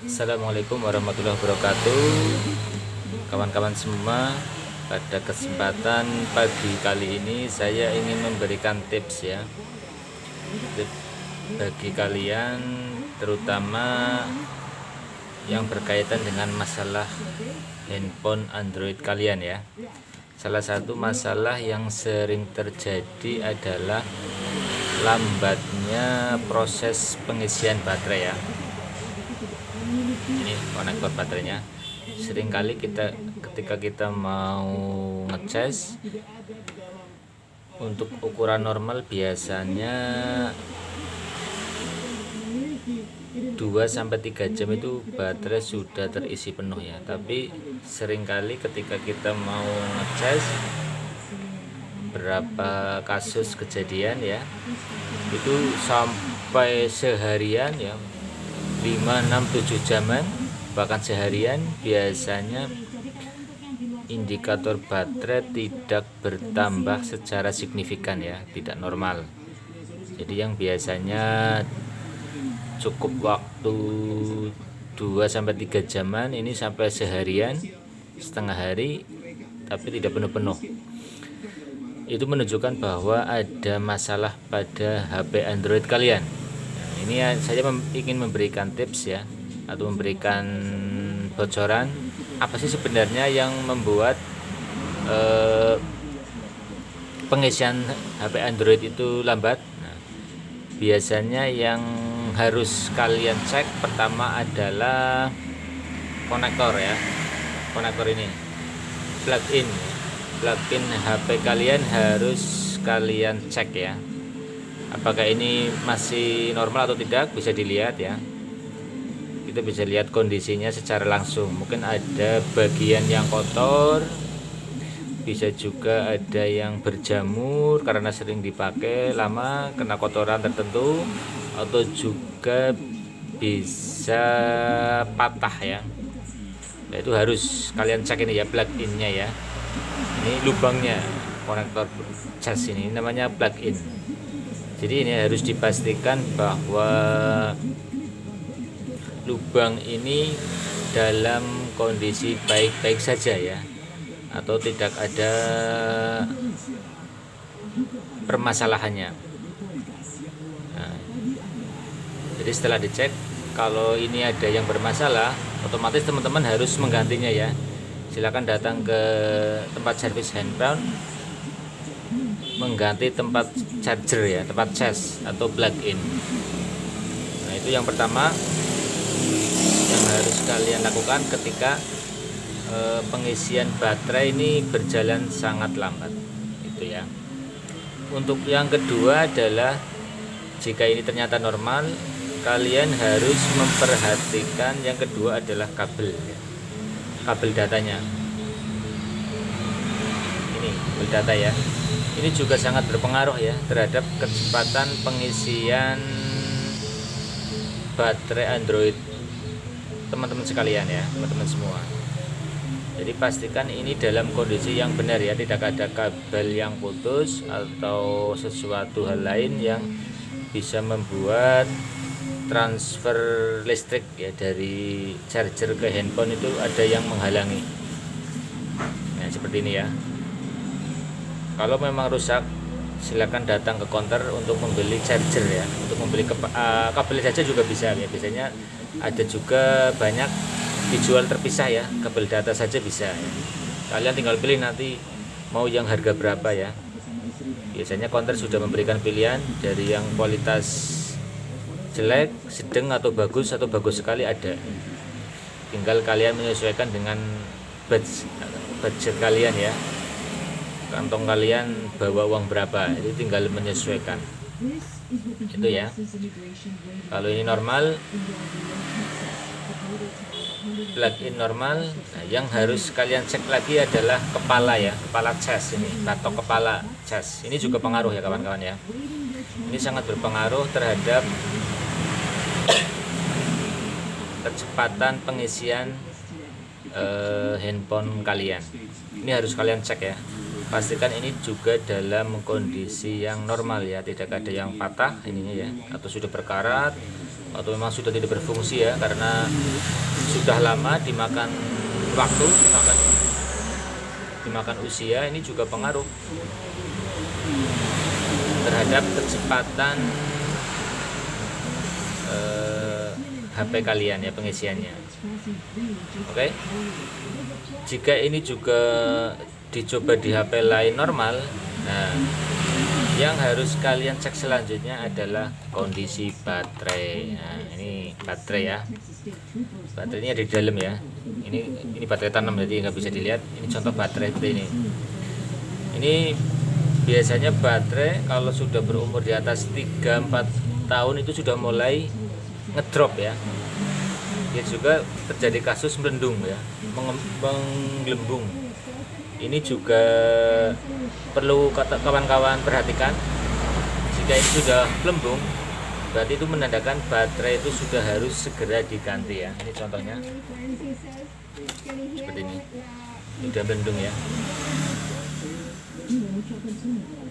Assalamualaikum warahmatillahi wabarakatuh, kawan-kawan semua. Pada kesempatan pagi kali ini saya ingin memberikan tips ya, tips bagi kalian, terutama yang berkaitan dengan masalah handphone Android kalian ya. Salah satu masalah yang sering terjadi adalah lambatnya proses pengisian baterai ya. Ini konektor baterainya. Seringkali ketika kita mau ngecas untuk ukuran normal biasanya 2-3 jam itu baterai sudah terisi penuh ya. Tapi seringkali ketika kita mau ngecas, berapa kasus kejadian ya, itu sampai seharian ya, 5-6-7 jaman, bahkan seharian, biasanya indikator baterai tidak bertambah secara signifikan ya, tidak normal. Jadi yang biasanya cukup waktu 2-3 jaman, ini sampai seharian, setengah hari, tapi tidak penuh-penuh. Itu menunjukkan bahwa ada masalah pada HP Android kalian. Ini ya, saya ingin memberikan tips ya, atau memberikan bocoran apa sih sebenarnya yang membuat pengisian HP Android itu lambat. Nah, biasanya yang harus kalian cek pertama adalah konektor ya, konektor ini, plug-in HP kalian harus kalian cek ya. Apakah ini masih normal atau tidak, bisa dilihat ya. Kita bisa lihat kondisinya secara langsung. Mungkin ada bagian yang kotor, bisa juga ada yang berjamur karena sering dipakai lama, kena kotoran tertentu, atau juga bisa patah ya. Nah, itu harus kalian cek ini ya, plug-innya ya. Ini lubangnya, konektor cas ini namanya plug-in. Jadi ini harus dipastikan bahwa lubang ini dalam kondisi baik-baik saja ya, atau tidak ada permasalahannya. Nah, jadi setelah dicek, kalau ini ada yang bermasalah, otomatis teman-teman harus menggantinya ya. Silakan datang ke tempat servis handphone, mengganti tempat charger ya, tempat cas atau plug-in. Nah, itu yang pertama yang harus kalian lakukan ketika pengisian baterai ini berjalan sangat lambat, itu ya. Untuk yang kedua adalah, jika ini ternyata normal, kalian harus memperhatikan yang kedua adalah kabel ya. Kabel datanya ini, kabel data ya, ini juga sangat berpengaruh ya terhadap kecepatan pengisian baterai Android teman-teman sekalian ya, teman-teman semua. Jadi pastikan ini dalam kondisi yang benar ya, tidak ada kabel yang putus atau sesuatu hal lain yang bisa membuat transfer listrik ya dari charger ke handphone itu ada yang menghalangi. Nah, seperti ini ya. Kalau memang rusak, silakan datang ke counter untuk membeli charger ya, untuk membeli kabel saja juga bisa ya. Biasanya ada juga banyak dijual terpisah ya, kabel data saja bisa ya. Kalian tinggal pilih nanti mau yang harga berapa ya. Biasanya counter sudah memberikan pilihan dari yang kualitas jelek, sedang, atau bagus sekali ada. Tinggal kalian menyesuaikan dengan budget kalian ya, kantong kalian bawa uang berapa, itu tinggal menyesuaikan itu ya. Kalau ini normal, plug-in normal. Nah, yang harus kalian cek lagi adalah kepala ya, kepala cas ini, batok kepala cas. Ini juga pengaruh ya kawan-kawan ya. Ini sangat berpengaruh terhadap kecepatan pengisian handphone kalian. Ini harus kalian cek ya. pastikan ini juga dalam kondisi yang normal ya, tidak ada yang patah ininya ya, atau sudah berkarat atau memang sudah tidak berfungsi ya, karena sudah lama dimakan waktu, dimakan usia. Ini juga pengaruh terhadap kecepatan HP kalian ya, pengisiannya. Oke. Jika ini juga dicoba di HP lain normal, nah yang harus kalian cek selanjutnya adalah kondisi baterai. Nah, ini baterai ya, baterainya di dalam ya. Ini baterai tanam, jadi nggak bisa dilihat. Ini contoh baterai seperti ini. Ini biasanya baterai kalau sudah berumur di atas 3-4 tahun itu sudah mulai ngedrop ya. Dia juga terjadi kasus melendung ya, menggelembung. Ini juga perlu kawan-kawan perhatikan. Jika ini sudah gelembung, berarti itu menandakan baterai itu sudah harus segera diganti ya. Ini contohnya seperti ini, sudah melendung ya,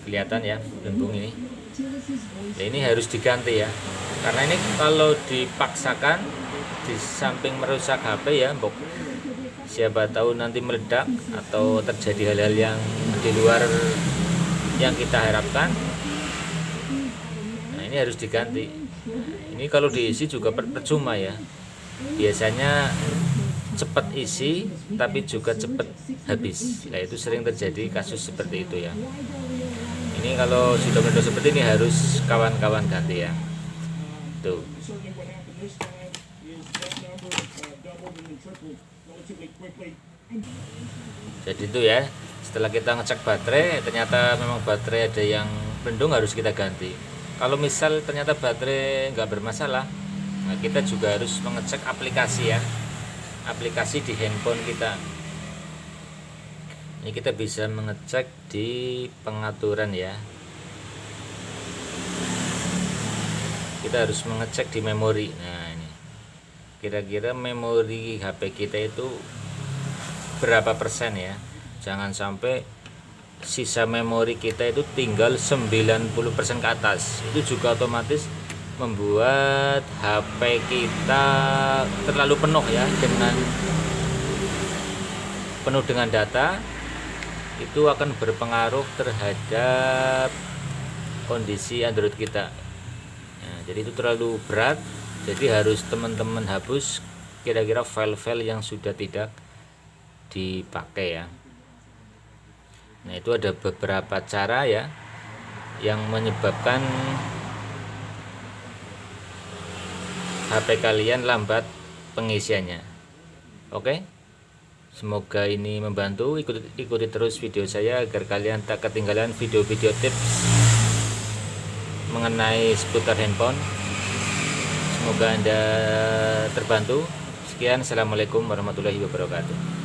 kelihatan ya gelembung ini. Ya, ini harus diganti ya, karena ini kalau dipaksakan di samping merusak HP ya, siapa tahu nanti meledak atau terjadi hal-hal yang di luar yang kita harapkan. Nah, ini harus diganti. Ini kalau diisi juga percuma ya, biasanya cepat isi tapi juga cepat habis. Nah, itu sering terjadi kasus seperti itu ya. Ini kalau sudah meledak seperti ini harus kawan-kawan ganti ya. Tuh. Jadi itu ya, setelah kita ngecek baterai, ternyata memang baterai ada yang melendung, harus kita ganti. Kalau misal ternyata baterai nggak bermasalah, nah kita juga harus mengecek aplikasi ya, aplikasi di handphone kita. Ini kita bisa mengecek di pengaturan ya. Kita harus mengecek di memori. Nah ini, kira-kira memori HP kita itu berapa persen ya. Jangan sampai sisa memori kita itu tinggal 90% ke atas. Itu juga otomatis membuat HP kita terlalu penuh ya, penuh dengan data. Itu akan berpengaruh terhadap kondisi Android kita. Nah, jadi itu terlalu berat, jadi harus teman-teman hapus kira-kira file-file yang sudah tidak dipakai ya. Nah, itu ada beberapa cara ya yang menyebabkan HP kalian lambat pengisiannya. Oke, semoga ini membantu. Ikuti terus video saya agar kalian tak ketinggalan video-video tips mengenai seputar handphone. Semoga Anda terbantu. Sekian, assalamualaikum warahmatullahi wabarakatuh.